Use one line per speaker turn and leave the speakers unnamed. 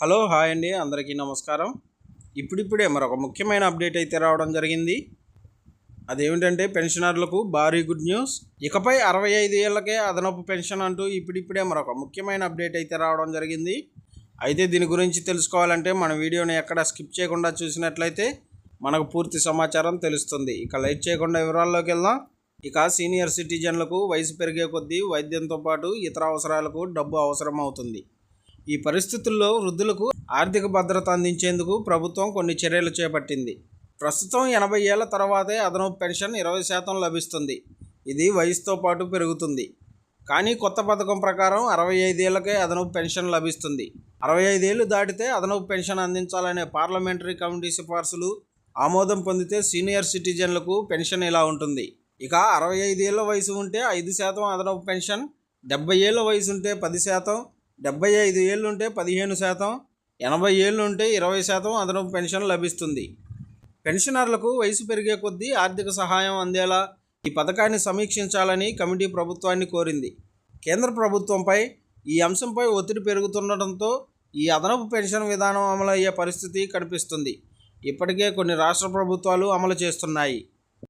Hello hi అండి, అందరికీ నమస్కారం. ఇప్పుడిప్పుడే మరొక ముఖ్యమైన అప్డేట్ అయితే రావడం జరిగింది. అదేమిటంటే పెన్షనర్లకు భారీ గుడ్ న్యూస్. ఇకపై 65 ఏళ్లకే అదనపు పెన్షన్ అంటూ ఇప్పుడిప్పుడే మరొక ముఖ్యమైన అప్డేట్ అయితే రావడం జరిగింది. అయితే దీని గురించి తెలుసుకోవాలంటే మన వీడియోని ఎక్కడ స్కిప్ చేయకుండా చూసినట్లయితే మనకు పూర్తి సమాచారం తెలుస్తుంది. ఇక లైట్ చేయకుండా వివరాల్లోకి వెళ్దాం. ఇక సీనియర్ సిటిజన్లకు వయసు పెరిగే కొద్దీ వైద్యంతో పాటు ఇతర అవసరాలకు డబ్బు అవసరం అవుతుంది. ఈ పరిస్థితుల్లో వృద్ధులకు ఆర్థిక భద్రత అందించేందుకు ప్రభుత్వం కొన్ని చర్యలు చేపట్టింది. ప్రస్తుతం 80 ఏళ్ల తర్వాతే అదనపు పెన్షన్ 20% లభిస్తుంది. ఇది వయసుతో పాటు పెరుగుతుంది. కానీ కొత్త పథకం ప్రకారం 65 ఏళ్లకే అదనపు పెన్షన్ లభిస్తుంది. 65 ఏళ్లు దాటితే అదనపు పెన్షన్ అందించాలనే పార్లమెంటరీ కమిటీ సిఫార్సులు ఆమోదం పొందితే సీనియర్ సిటిజన్లకు పెన్షన్ ఇలా ఉంటుంది. ఇక 65 ఏళ్ల వయసు ఉంటే 5% అదనపు పెన్షన్, 70 ఏళ్ల వయసు ఉంటే 10%, 75 ఏళ్ళు ఉంటే 15%, 80 ఏళ్ళు ఉంటే 20% అదనపు పెన్షన్ లభిస్తుంది. పెన్షనర్లకు వయసు పెరిగే కొద్దీ ఆర్థిక సహాయం అందేలా ఈ పథకాన్ని సమీక్షించాలని కమిటీ ప్రభుత్వాన్ని కోరింది. కేంద్ర ప్రభుత్వంపై ఈ అంశంపై ఒత్తిడి పెరుగుతుండటంతో ఈ అదనపు పెన్షన్ విధానం అమలయ్యే పరిస్థితి కనిపిస్తుంది. ఇప్పటికే కొన్ని రాష్ట్ర ప్రభుత్వాలు అమలు చేస్తున్నాయి.